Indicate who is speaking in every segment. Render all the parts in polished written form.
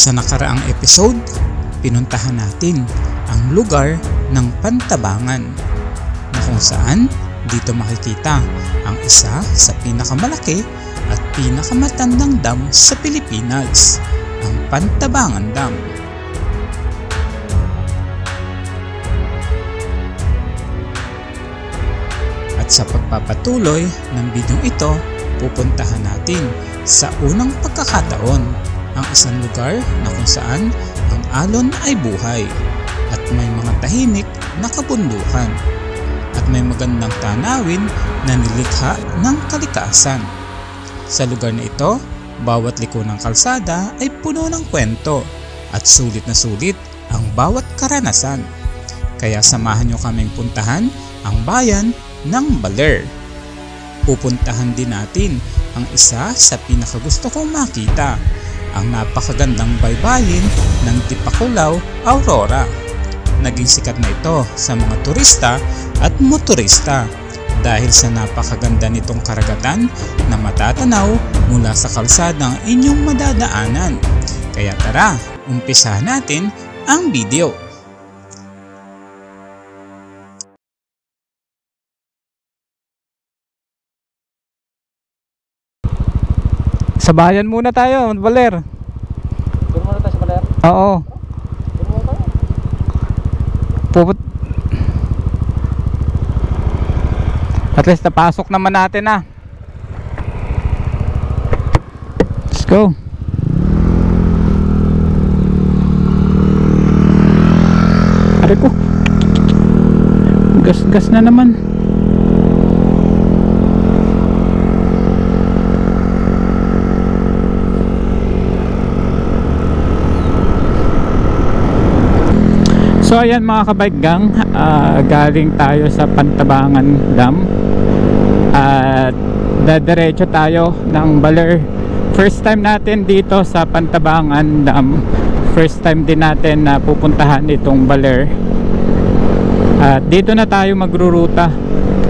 Speaker 1: Sa nakaraang episode, pinuntahan natin ang lugar ng Pantabangan na kung saan dito makikita ang isa sa pinakamalaki at pinakamatandang dam sa Pilipinas, ang Pantabangan Dam. At sa pagpapatuloy ng bidyong ito, pupuntahan natin sa unang pagkakataon ang isang lugar na kung saan ang alon ay buhay at may mga tahimik na kabundukan at may magandang tanawin na nilikha ng kalikasan. Sa lugar na ito, bawat liko ng kalsada ay puno ng kwento at sulit na sulit ang bawat karanasan. Kaya samahan nyo kaming puntahan ang bayan ng Baler. Pupuntahan din natin ang isa sa pinakagusto kong makita, ang napakagandang baybayin ng Tipakulao, Aurora. Naging sikat na ito sa mga turista at motorista dahil sa napakaganda nitong karagatan na matatanaw mula sa kalsadang inyong madadaanan. Kaya tara, umpisahan natin ang video. Sa bayan muna tayo, Baler.
Speaker 2: Doon muna tayo sa Baler?
Speaker 1: Oo.
Speaker 2: Doon muna tayo?
Speaker 1: At least napasok naman natin na. Let's go. Ari ko. Gas-gas na naman. So ayan mga kabike gang, galing tayo sa Pantabangan Dam at dadiretso tayo ng Baler. First time natin dito sa Pantabangan Dam, first time din natin na pupuntahan itong Baler. At dito na tayo magruruta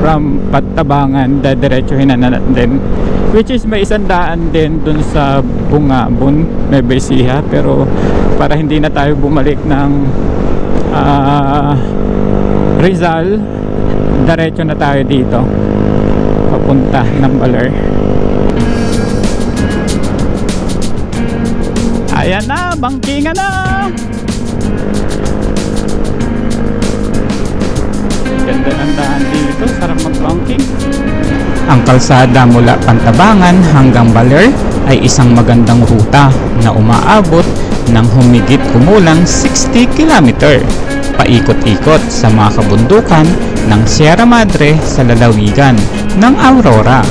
Speaker 1: from Pantabangan, dadiretsohin na natin, which is may isang daan din dun sa Bungabon, Nueva Ecija, pero para hindi na tayo bumalik ng Rizal, diretso na tayo dito papunta ng Baler. Ayan na, bangkingan na. Ganda ng daan dito, sarap mag-banking. Ang kalsada mula Pantabangan hanggang Baler ay isang magandang ruta na umaabot ng humigit kumulang 60 km paikot-ikot sa mga kabundukan ng Sierra Madre sa lalawigan ng Aurora.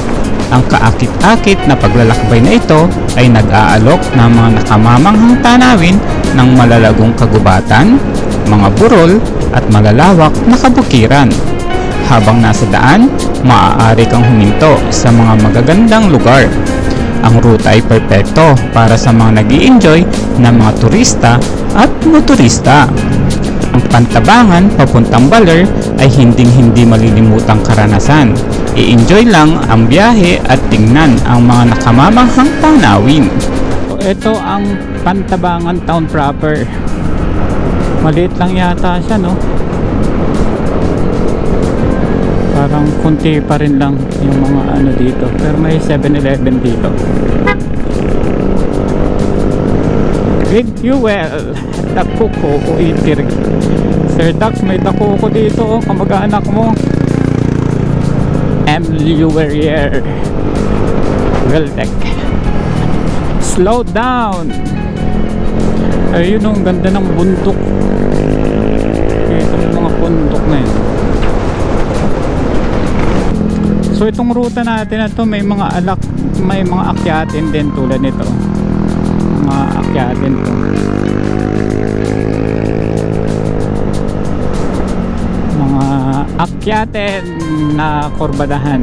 Speaker 1: Ang kaakit-akit na paglalakbay na ito ay nag-aalok ng mga nakamamanghang tanawin ng malalagong kagubatan, mga burol at malalawak na kabukiran. Habang nasa daan, maaari kang huminto sa mga magagandang lugar. Ang ruta ay perpekto para sa mga nag-i-enjoy na mga turista at motorista. Ang Pantabangan papuntang Baler ay hinding-hindi malilimutang karanasan. I-enjoy lang ang biyahe at tingnan ang mga nakamamanghang tanawin. So, ito ang Pantabangan town proper. Maliit lang yata siya, no? Parang kunti pa rin lang yung mga ano dito, pero may 7-Eleven dito. Big Fuel, Takuko o Itir. Sir Dax, may Takuko dito, oh, kamag-anak mo. Luerrier, Weltec. Slow down. Ayun, ang ganda ng bundok. Ito yung mga bundok na yun. So itong ruta natin na to may mga akyatin din tulad nito. Mga akyatin to. Mga akyatin na kurbadahan.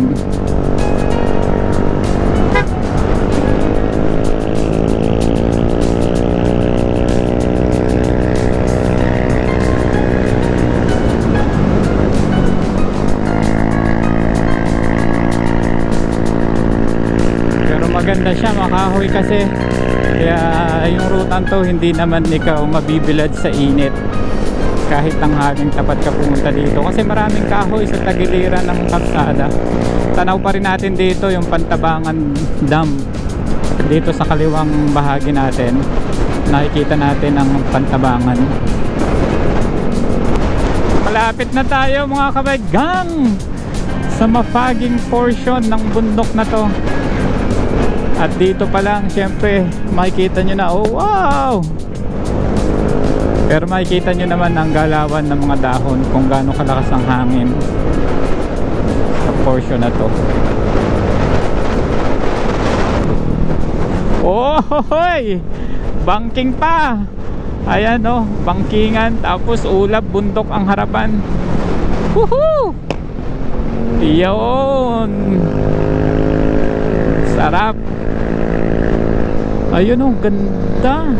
Speaker 1: Maganda siya, makahoy kasi Kaya yung rutang to hindi naman ikaw mabibilad sa init kahit tanghaling tapat ka pumunta dito, kasi maraming kahoy sa tagiliran ng kalsada. Tanaw pa rin natin dito yung Pantabangan Dam dito sa kaliwang bahagi natin. Nakikita natin ang Pantabangan. Malapit na tayo mga kabaigang sa mafaging portion ng bundok na to. At dito pa lang syempre makikita nyo na, oh wow, pero makikita nyo naman ang galawan ng mga dahon kung gaano kalakas ang hangin sa portion na to. Oh hoy, banking pa. Ayan oh, bangkingan tapos ulap, bundok ang harapan. Woohoo! Iyon, sarap. Ayun oh, ganda.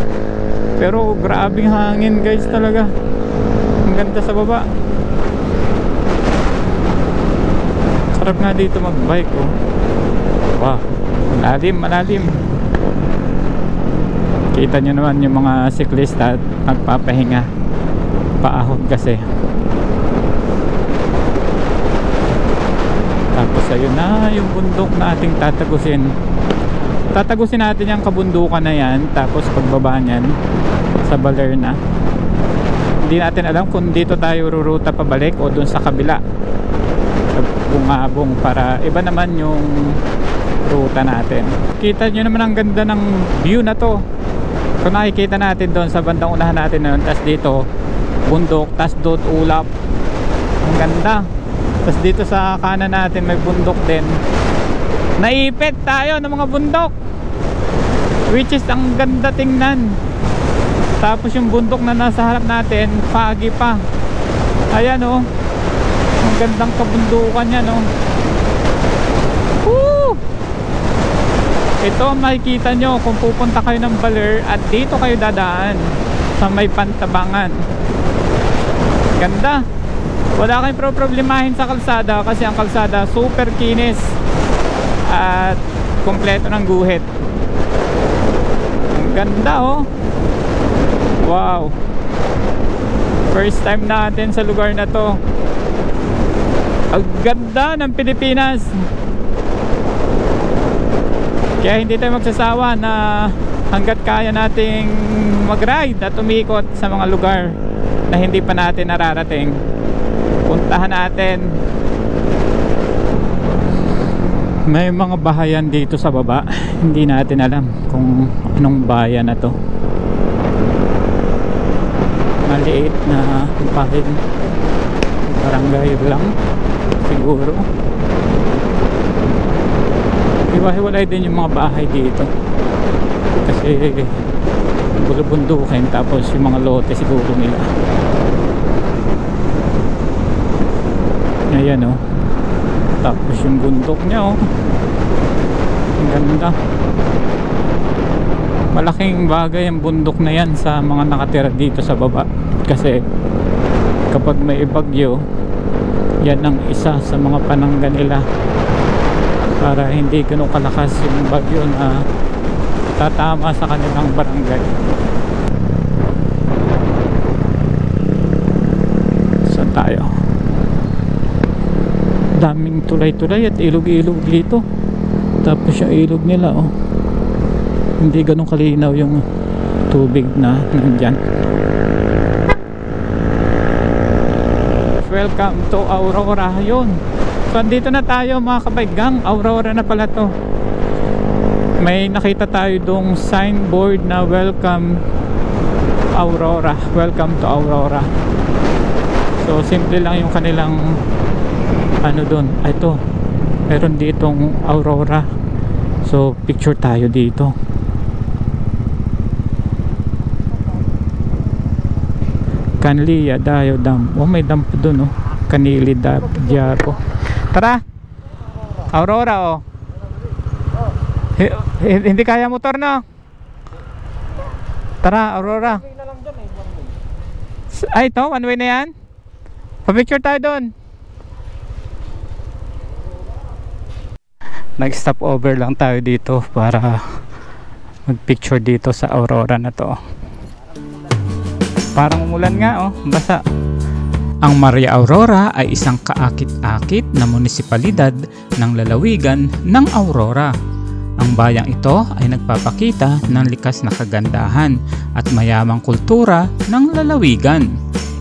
Speaker 1: Pero grabing hangin guys talaga. Ang ganda sa baba. Sarap nga dito magbike oh. Wow, malalim, malalim. Kita nyo naman yung mga siklista at nagpapahinga. Paahon kasi. Tapos ayun na yung bundok na ating tatagusin. Tatagusin natin yung kabundukan na yan. Tapos pagbaba nyan sa Baler na, hindi natin alam kung dito tayo ruruta pabalik o dun sa kabila sa Bungabong, para iba naman yung ruta natin. Kita nyo naman ang ganda ng view na to. Kung nakikita natin doon sa bandang unahan natin na yun, tas dito bundok, tas doon ulap. Ang ganda. Tas dito sa kanan natin may bundok din. Naipit tayo ng mga bundok, which is ang ganda tingnan. Tapos yung bundok na nasa harap natin, foggy pa. Ayan oh, ang gandang kabundukan yan oh. Woo! Ito makikita nyo kung pupunta kayo ng Baler at dito kayo dadaan sa may Pantabangan. Ganda. Wala kayong problemahin sa kalsada kasi ang kalsada super kinis at kompleto ng guhit. Ang ganda oh. Wow, first time natin sa lugar na to. Ang ganda ng Pilipinas. Kaya hindi tayo magsasawa na hanggat kaya nating mag-ride at umikot sa mga lugar na hindi pa natin nararating, puntahan natin. May mga bahayan dito sa baba. Hindi natin alam kung anong bayan na to. Maliit na bahay, barangay lang siguro. Hiwa-hiwalay din yung mga bahay dito kasi bulubundukin, tapos yung mga lote siguro nila. Ayan oh, tapos yung bundok nya oh, ang ganda. Malaking bagay ang bundok na yan sa mga nakatira dito sa baba, kasi kapag may bagyo, yan ang isa sa mga panangga nila para hindi ganun kalakas yung bagyo na tatama sa kanilang barangay. Saan tayo? Daming tulay-tulay at ilog-ilog dito. Tapos yung ilog nila oh, hindi ganun kalinaw yung tubig na nandyan. Welcome to Aurora. Yun, so andito na tayo mga kabaigang. Aurora na pala to. May nakita tayo dong signboard na welcome Aurora, welcome to Aurora. So simple lang yung kanilang ano dun. Ito, meron ditong Aurora, so picture tayo dito. Kanliya Dayo Dam. Oh, may dam po dun oh. Kanili Dayo. Tara, Aurora oh. Hindi kaya motor na. Tara, Aurora. Ay, ito, one way na yan. Pa-picture tayo dun. Nag-stop over lang tayo dito para magpicture dito sa aurora na to. Parang umulan nga oh, basa. Ang Maria Aurora ay isang kaakit-akit na munisipalidad ng lalawigan ng Aurora. Ang bayang ito ay nagpapakita ng likas na kagandahan at mayamang kultura ng lalawigan.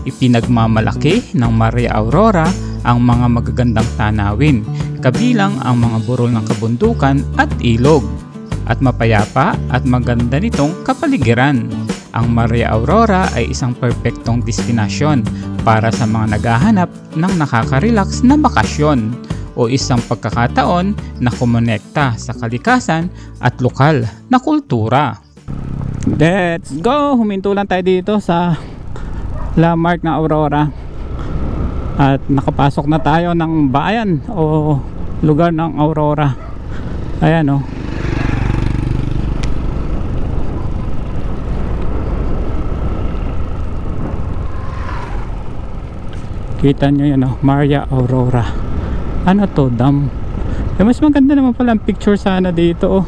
Speaker 1: Ipinagmamalaki ng Maria Aurora ang mga magagandang tanawin, kabilang ang mga burol ng kabundukan at ilog, at mapayapa at maganda nitong kapaligiran. Ang Maria Aurora ay isang perpektong destinasyon para sa mga naghahanap ng nakaka-relax na bakasyon o isang pagkakataon na kumonekta sa kalikasan at lokal na kultura. Let's go! Huminto lang tayo dito sa landmark ng Aurora at nakapasok na tayo ng bayan o lugar ng Aurora. Ayan o. Kita nyo yan o, Maria Aurora. Ano to, dam? Eh, mas maganda naman pala ang picture sana dito oh.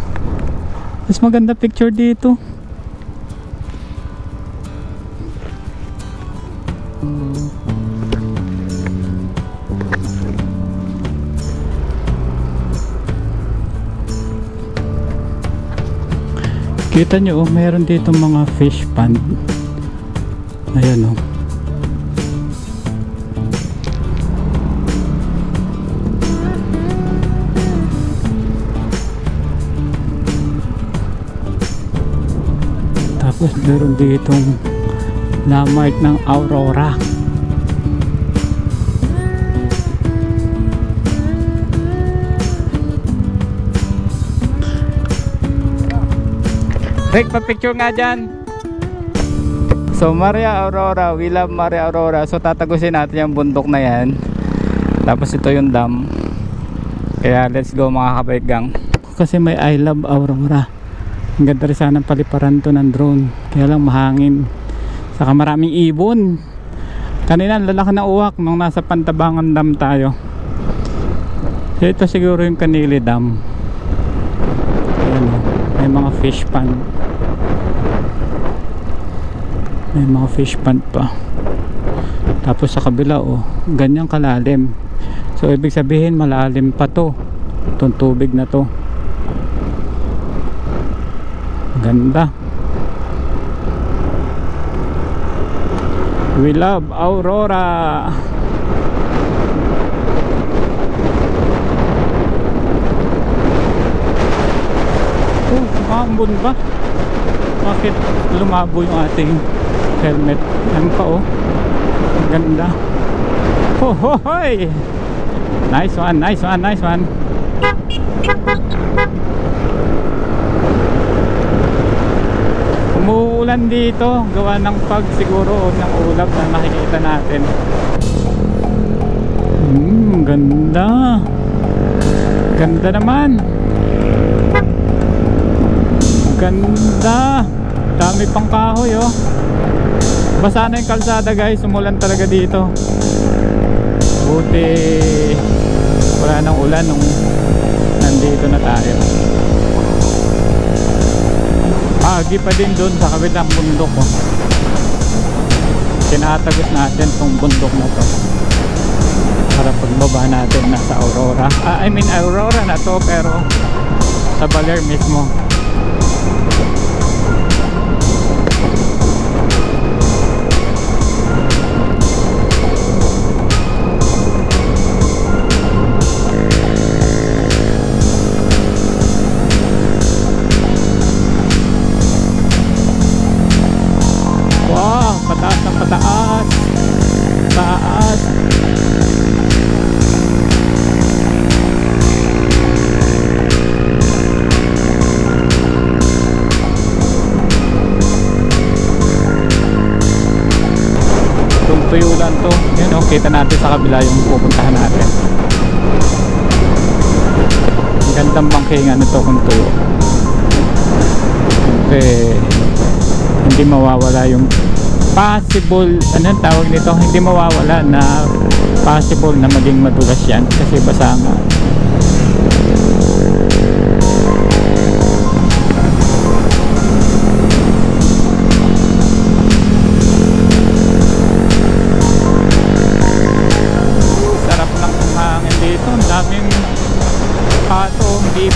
Speaker 1: Mas maganda picture dito. Kita nyo oh, meron dito mga fish pond. Ayan oh. Tapos meron ditong landmark ng Aurora. Rick, pa-picture nga dyan. So Maria Aurora, we love Maria Aurora. So tatagusin natin yung bundok na yan. Tapos ito yung dam. Kaya let's go mga kabaigang. Kasi may I love Aurora. Ang ganda rin sana paliparan to ng drone. Kaya lang mahangin. Saka maraming ibon. Kanina lalaki na uwak nung nasa Pantabangan Dam tayo. So ito siguro yung Kanili Dam. Ayan o. May mga fish pond. May mga fish pond pa. Tapos sa kabila o. Ganyang kalalim. So ibig sabihin malalim pa to. Itong tubig na to. Ganda. We love Aurora. Oh, maambon ba? Bakit lumabo yung ating helmet? Yan pa oh. Ganda. Oh, ho, hoy. Nice one, nice one, nice one. Umuulan dito, gawa ng pag siguro ng ulap na nakikita natin. Ganda. Ganda naman. Ganda. Dami pang kahoy oh. Basa na yung kalsada guys, umulan talaga dito. Buti wala nang ulan nung nandito na tayo. Agi pa din doon sa kabilang bundok oh. Tinatagos natin tong bundok na to para pagbaba natin nasa Aurora. I mean Aurora na to pero sa Baler mismo. Pataas ng pataas. Taas. Tuyo lang to. Yan o, kita natin sa kabila yung pupuntahan natin. Ang gandang bangkingan nito kung tuyo. Kasi hindi mawawala yung possible, anong tawag nito, hindi mawawala na possible na maging madulas yan kasi basa nga.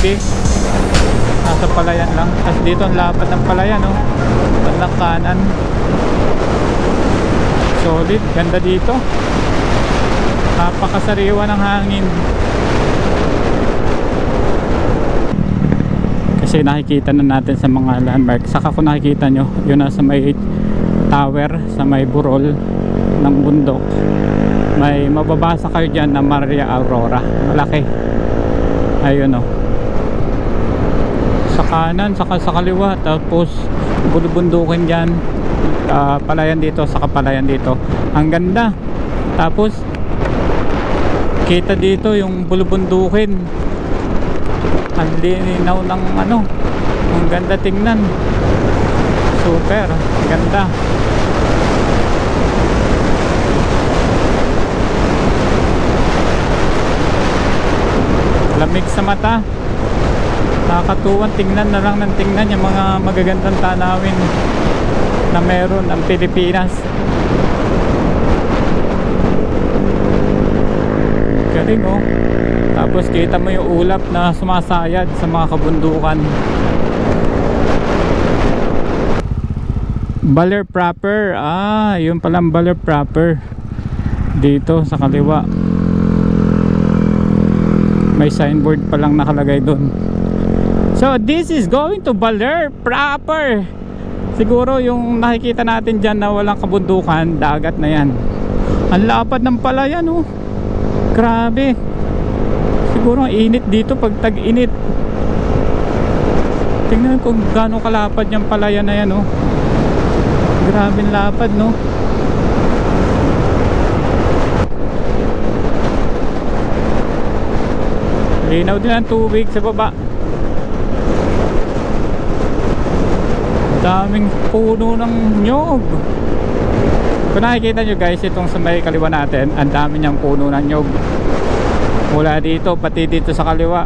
Speaker 1: sige. Nasa palayan lang. Tapos dito ang lapad ng palayan, oh. Bandang kanan. Solid, ganda dito. Napakasariwa ng hangin. Kasi nakikita na natin sa mga landmark. Saka kung nakikita nyo, yun nasa may tower, sa may burol ng bundok, may mababasa kayo dyan na Maria Aurora. Malaki. Ayun, oh. Sa kanan, saka sa kaliwa. Tapos bulubundukin dyan, palayan dito, saka palayan dito. Ang ganda. Tapos kita dito yung bulubundukin. Ang linaw ng ano, ang ganda tingnan. Super ganda. Lamig sa mata. Nakakatuwan tingnan na lang ng tingnan yung mga magagandang tanawin na meron ang Pilipinas. Galing, oh. Tapos kita mo yung ulap na sumasayad sa mga kabundukan. Baler proper. Yun palang Baler proper. Dito sa kaliwa may signboard pa lang nakalagay doon. So this is going to Baler proper. Siguro yung nakikita natin dyan na walang kabundukan, dagat na yan. Ang lapad ng palayan, oh. Grabe. Siguro ang init dito pag tag-init. Tingnan kung gaano kalapad yung palayan na yan, oh. Grabe ang lapad, no. Linaw din ang tubig sa baba. Daming puno ng nyog. Kung nakikita nyo guys, itong sa may kaliwa natin, ang dami niyang puno ng nyog. Mula dito pati dito sa kaliwa,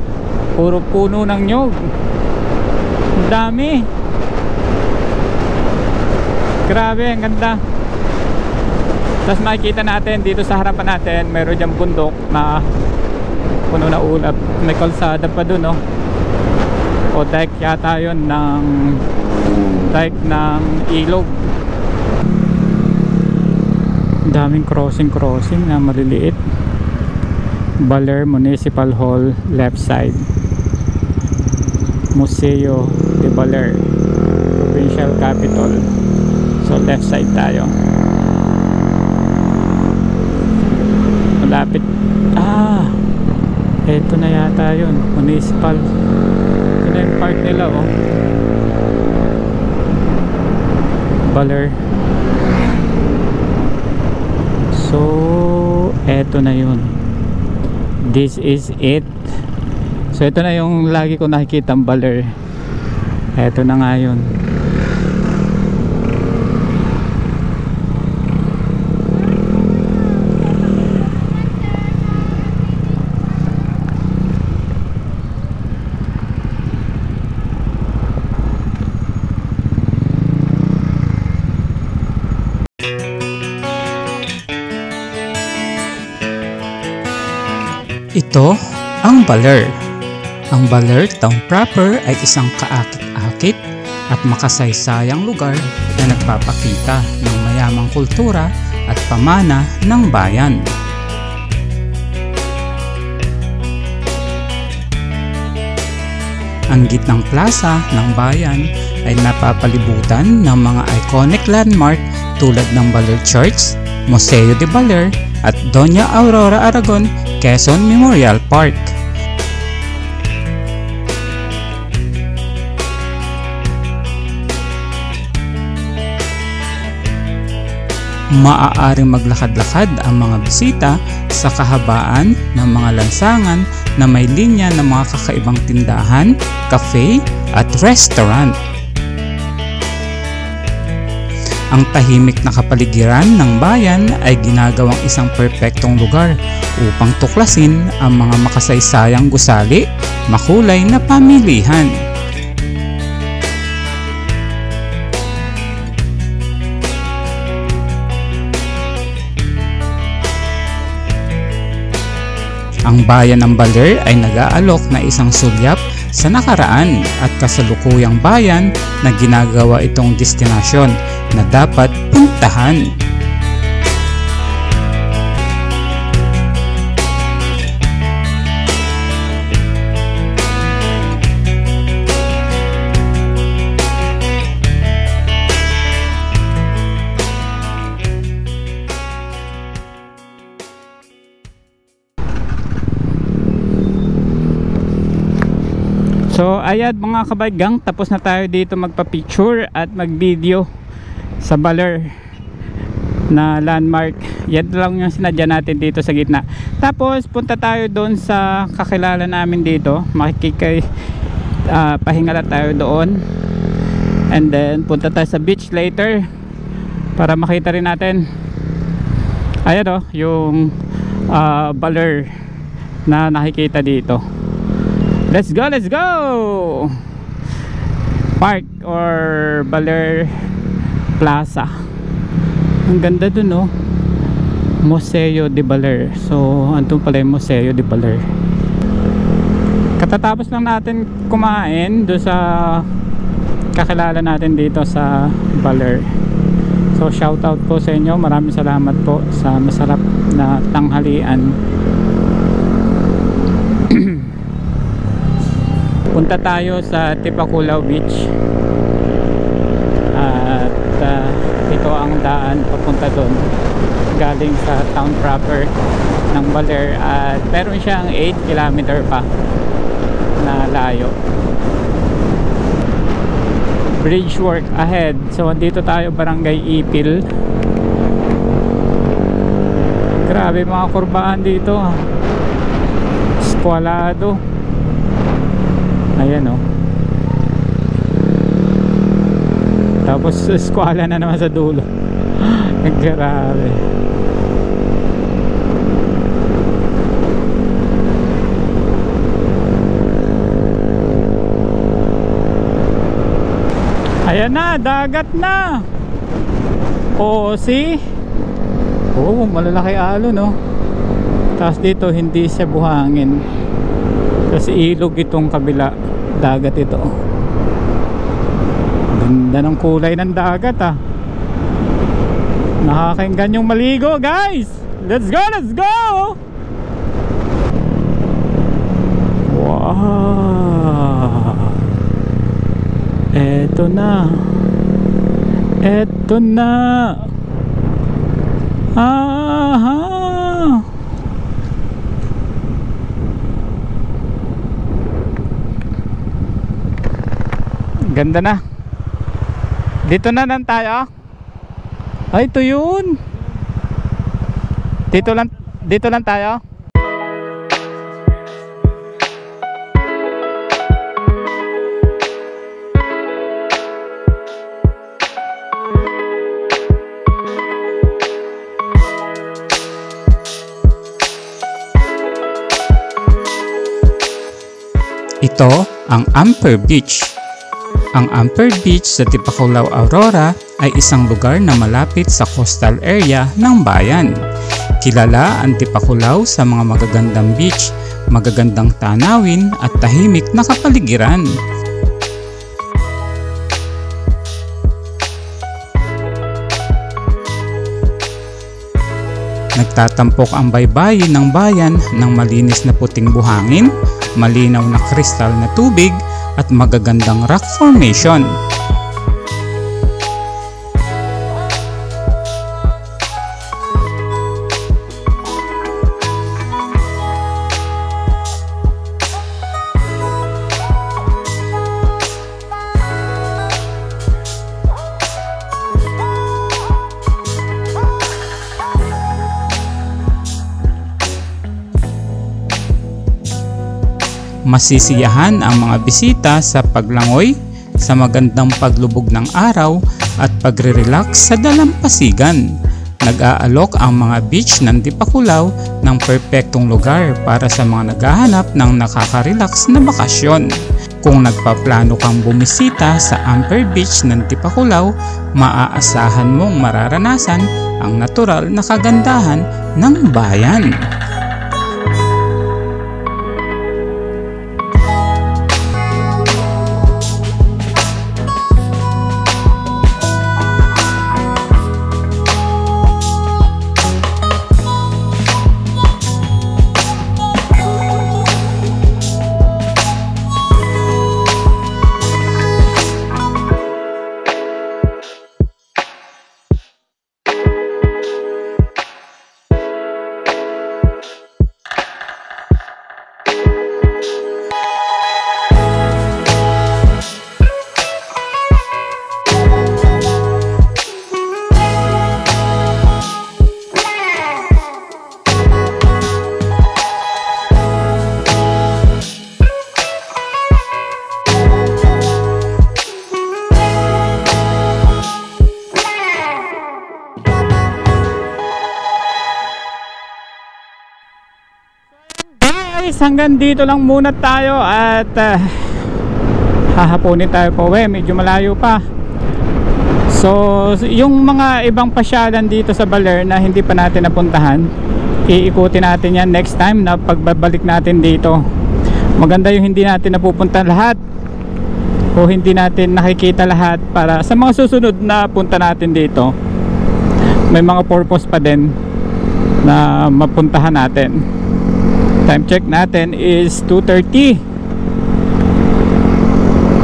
Speaker 1: puro puno ng nyog. Ang dami. Grabe, ang ganda. Tapos makikita natin dito sa harapan natin, meron diyang bundok na puno na ulap. May kalsada pa dun, no? O dike yata yun, ng dike ng ilog. Daming crossing na maliliit. Baler Municipal Hall left side, Museo de Baler Provincial Capital. So left side tayo. Malapit. Eto na yata yun, municipal. Ito na yung park nila, oh. Baler. So eto na yun. This is it. So ito na yung lagi ko nakikita ang Baler. Eto na nga yun. Ito ang Baler. Ang Baler Town proper ay isang kaakit-akit at makasaysayang lugar na nagpapakita ng mayamang kultura at pamana ng bayan. Ang gitnang plaza ng bayan ay napapalibutan ng mga iconic landmark tulad ng Baler Church, Museo de Baler at Doña Aurora Aragon Quezon Memorial Park. Maaaring maglakad-lakad ang mga bisita sa kahabaan ng mga lansangan na may linya ng mga kakaibang tindahan, cafe at restaurant. Ang tahimik na kapaligiran ng bayan ay ginagawang isang perpektong lugar upang tuklasin ang mga makasaysayang gusali, makulay na pamilihan. Ang bayan ng Baler ay nag-aalok na isang sulyap sa nakaraan at kasalukuyang bayan na ginagawa itong destinasyon na dapat puntahan. So ayan mga kabaigang, tapos na tayo dito magpa-picture at mag-video sa Baler na landmark. Yan lang yung sinadya natin dito sa gitna. Tapos punta tayo doon sa kakilala namin dito. Pahinga lang tayo doon. And then punta tayo sa beach later para makita rin natin. Ayan o, yung Baler na nakikita dito. Let's go, let's go! Park or Baler Plaza. Ang ganda dun, no? Museo de Baler. So, andun pala yung Museo de Baler. Katatapos lang natin kumain doon sa kakilala natin dito sa Baler. So, shoutout po sa inyo. Maraming salamat po sa masarap na tanghalian. Punta tayo sa Tipakulao Beach at ito ang daan papunta doon galing sa town proper ng Baler at meron siyang 8 km pa na layo. Bridge work ahead. So andito tayo Barangay Ipil. Grabe mga kurbahan dito, eskwalado. Ayan o. Tapos eskwala na naman sa dulo. Grabe. Ayan na, dagat na. Oo, see? Oo, malalaki alon, no? Tapos dito hindi siya buhangin kasi ilog itong kabila, dagat ito. Ganda ng kulay ng dagat, ah. Nakakainggan yung maligo, guys. Let's go, let's go. Wow, eto na, eto na. Aha, ganda na. Dito na lang tayo. Ay, ito yun. Dito lang tayo. Ito ang Amper Beach. Ang Amper Beach sa Tipakulao, Aurora ay isang lugar na malapit sa coastal area ng bayan. Kilala ang Tipakulao sa mga magagandang beach, magagandang tanawin at tahimik na kapaligiran. Nagtatampok ang baybayin ng bayan ng malinis na puting buhangin, malinaw na kristal na tubig at magagandang rock formation. Masisiyahan ang mga bisita sa paglangoy, sa magandang paglubog ng araw at pagre-relax sa dalampasigan. Nag-aalok ang mga beach ng Tipakulao ng perpektong lugar para sa mga naghahanap ng nakaka-relax na bakasyon. Kung nagpaplano kang bumisita sa Amper Beach ng Tipakulao, maaasahan mong mararanasan ang natural na kagandahan ng bayan. guys, hanggang dito lang muna tayo at hahaponin tayo po. Medyo malayo pa. So yung mga ibang pasyalan dito sa Baler na hindi pa natin napuntahan, iikutin natin yan next time na pagbabalik natin dito. Maganda yung hindi natin napupunta lahat o hindi natin nakikita lahat, para sa mga susunod na punta natin dito may mga purpose pa din na mapuntahan natin. Time check natin is 2:30.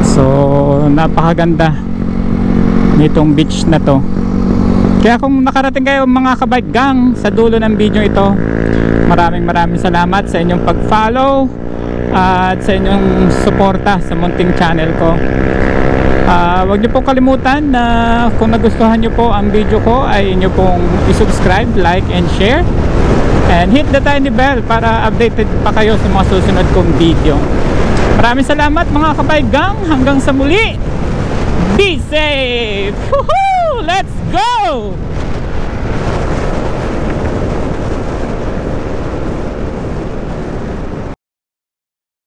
Speaker 1: So napakaganda nitong beach na to. Kaya kung nakarating kayo mga kabike gang sa dulo ng video ito, maraming salamat sa inyong pag-follow at sa inyong suporta sa munting channel ko. Huwag niyo po kalimutan na kung nagustuhan niyo po ang video ko ay niyo pong i-subscribe, like and share, and hit the tiny bell para updated pa kayo sa mga susunod kong video. Maraming salamat mga kabike gang, hanggang sa muli. Be safe! Woohoo! Let's go!